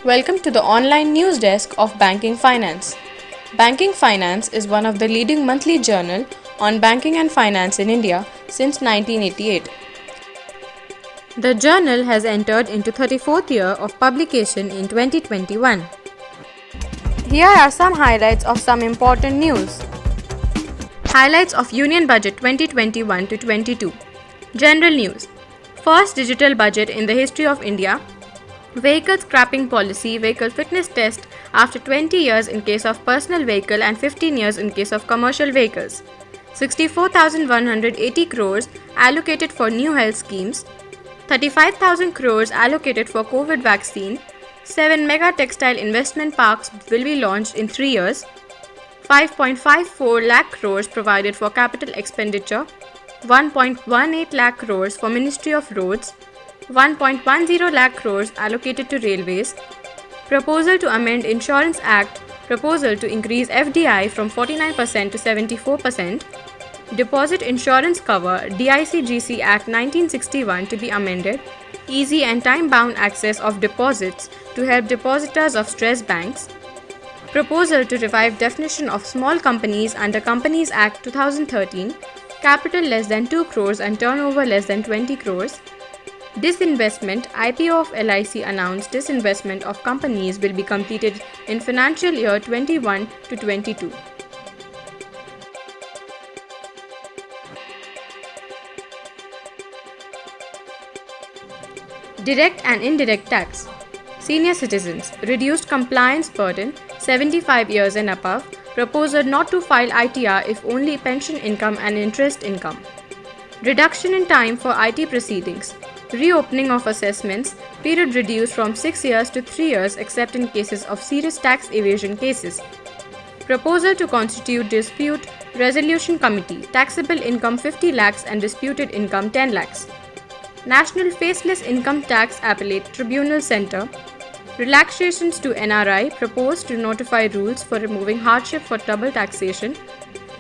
Welcome to the online news desk of Banking Finance. Banking Finance is one of the leading monthly journal on banking and finance in India since 1988. The journal has entered into 34th year of publication in 2021. Here are some highlights of some important news. Highlights of Union Budget 2021 to 22. General news. First digital budget in the history of India. Vehicle scrapping policy, vehicle fitness test after 20 years in case of personal vehicle and 15 years in case of commercial vehicles. 64,180 crores allocated for new health schemes. 35,000 crores allocated for COVID vaccine. 7 mega textile investment parks will be launched in 3 years. 5.54 lakh crores provided for capital expenditure. 1.18 lakh crores for Ministry of Roads. 1.10 lakh crores allocated to railways. Proposal to amend Insurance Act. Proposal to increase FDI from 49% to 74%. Deposit Insurance Cover DICGC Act 1961 to be amended. Easy and time-bound access of deposits to help depositors of stressed banks. Proposal to revive definition of small companies under Companies Act 2013. Capital less than 2 crores and turnover less than 20 crores. Disinvestment. IPO of LIC announced disinvestment of companies will be completed in financial year 21 to 22. Direct and indirect tax. Senior citizens. Reduced compliance burden 75 years and above. Proposal not to file ITR if only pension income and interest income. Reduction in time for IT proceedings. Reopening of assessments, period reduced from 6 years to 3 years except in cases of serious tax evasion cases. Proposal to constitute Dispute Resolution Committee, taxable income 50 lakhs and disputed income 10 lakhs. National Faceless Income Tax Appellate Tribunal Center. Relaxations to NRI proposed to notify rules for removing hardship for double taxation.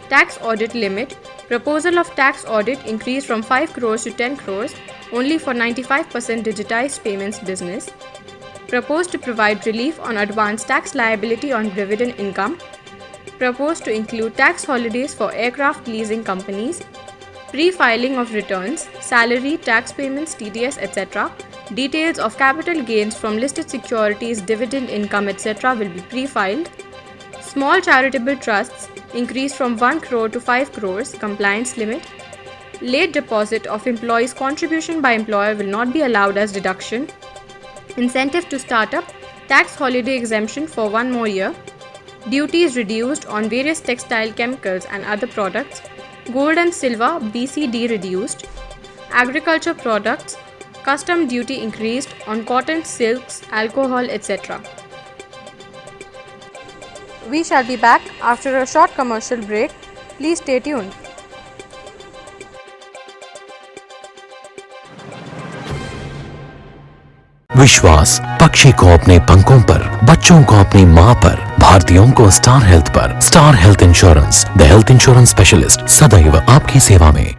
Tax audit limit. Proposal of tax audit increased from 5 crores to 10 crores only for 95% digitized payments business. Proposed to provide relief on advanced tax liability on dividend income. Proposed to include tax holidays for aircraft leasing companies. Pre-filing of returns, salary, tax payments, TDS, etc. Details of capital gains from listed securities, dividend income, etc. will be pre-filed. Small charitable trusts increased from 1 crore to 5 crores compliance limit. Late deposit of employees' contribution by employer will not be allowed as deduction. Incentive to startup, tax holiday exemption for 1 more year. Duties reduced on various textile chemicals and other products. Gold and silver BCD reduced. Agriculture products, custom duty increased on cotton, silks, alcohol, etc. We shall be back after a short commercial break. Please stay tuned. विश्वास पक्षी को अपने पंखों पर, बच्चों को अपनी मां पर, भारतीयों को स्टार हेल्थ पर। Star health insurance, the health insurance specialist, सदैव आपकी सेवा में।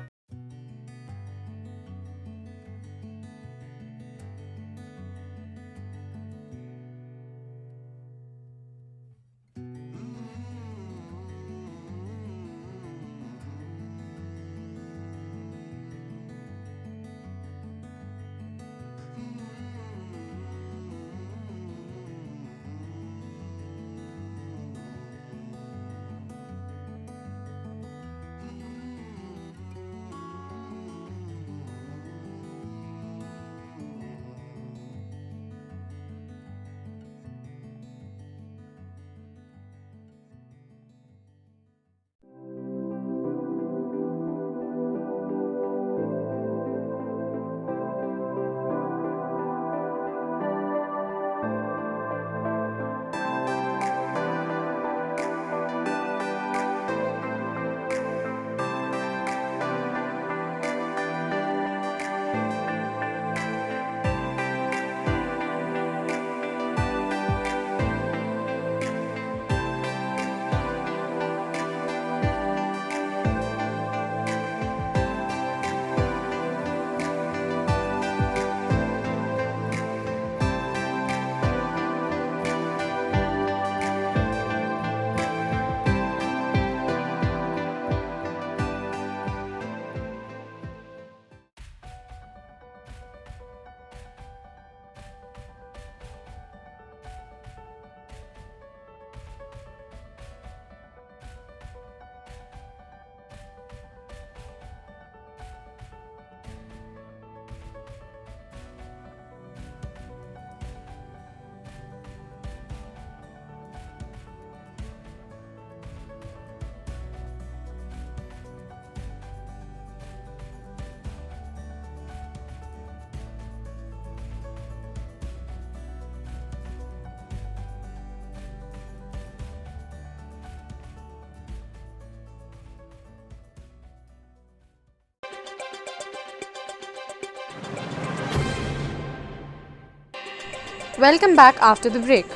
Welcome back after the break.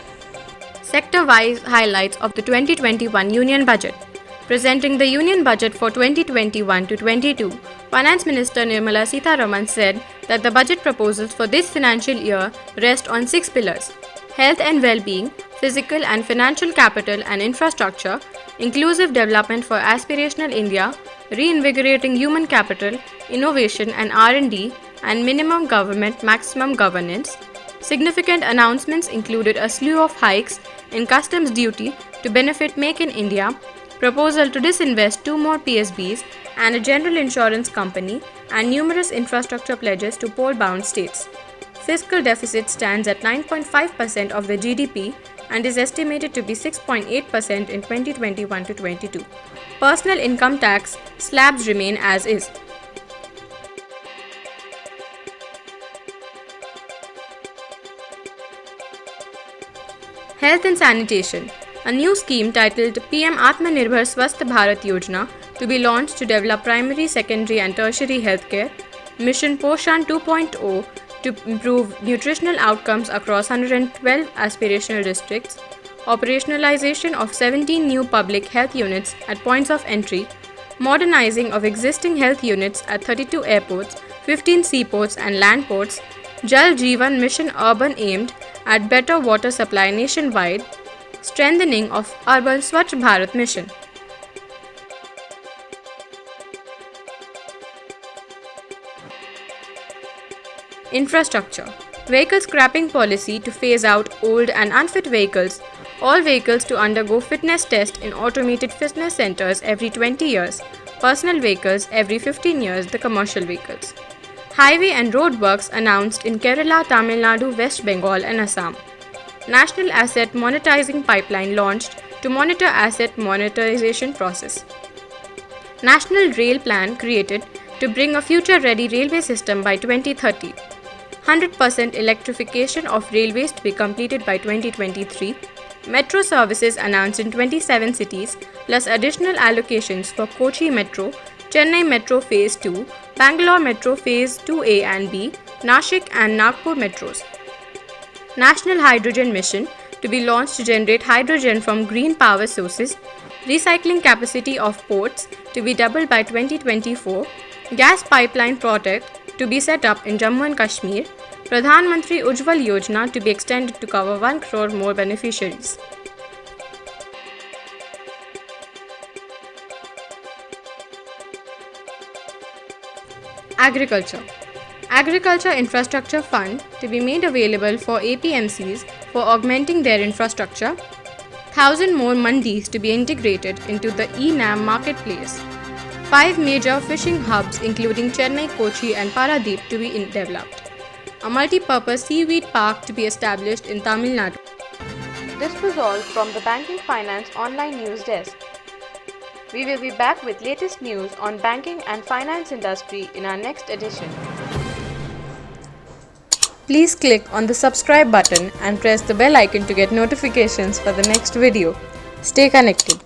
Sector-wise highlights of the 2021 Union Budget. Presenting the Union Budget for 2021 to 22, Finance Minister Nirmala Sitharaman said that the budget proposals for this financial year rest on 6 pillars: health and well-being, physical and financial capital and infrastructure, inclusive development for aspirational India, reinvigorating human capital, innovation and R&D, and minimum government, maximum governance. Significant announcements included a slew of hikes in customs duty to benefit Make in India, proposal to disinvest 2 more PSBs and a general insurance company, and numerous infrastructure pledges to poll-bound states. Fiscal deficit stands at 9.5% of the GDP and is estimated to be 6.8% in 2021 to 22. Personal income tax slabs remain as is. Health and sanitation. A new scheme titled PM Atmanirbhar Swasth Bharat Yojana to be launched to develop primary, secondary and tertiary healthcare. Mission Poshan 2.0 to improve nutritional outcomes across 112 aspirational districts. Operationalization of 17 new public health units at points of entry. Modernizing of existing health units at 32 airports, 15 seaports and land ports. Jal Jeevan Mission Urban aimed at better water supply nationwide. Strengthening of Urban Swachh Bharat Mission. Infrastructure. Vehicle scrapping policy to phase out old and unfit vehicles. All vehicles to undergo fitness test in automated fitness centers every 20 years. Personal vehicles every 15 years, the commercial vehicles. Highway and road works announced in Kerala, Tamil Nadu, West Bengal and Assam. National Asset Monetizing Pipeline launched to monitor asset monetization process. National Rail Plan created to bring a future-ready railway system by 2030. 100% electrification of railways to be completed by 2023. Metro services announced in 27 cities, plus additional allocations for Kochi Metro, Chennai Metro Phase 2, Bangalore Metro Phase 2A and B, Nashik and Nagpur metros. National Hydrogen Mission to be launched to generate hydrogen from green power sources. Recycling capacity of ports to be doubled by 2024. Gas pipeline project to be set up in Jammu and Kashmir. Pradhan Mantri Ujjwal Yojana to be extended to cover 1 crore more beneficiaries. Agriculture. Agriculture Infrastructure Fund to be made available for APMCs for augmenting their infrastructure. 1,000 more mandis to be integrated into the eNAM marketplace. 5 major fishing hubs including Chennai, Kochi and Paradip to be developed. A multi-purpose seaweed park to be established in Tamil Nadu. This was all from the Banking Finance online news desk. We will be back with latest news on banking and finance industry in our next edition. Please click on the subscribe button and press the bell icon to get notifications for the next video. Stay connected.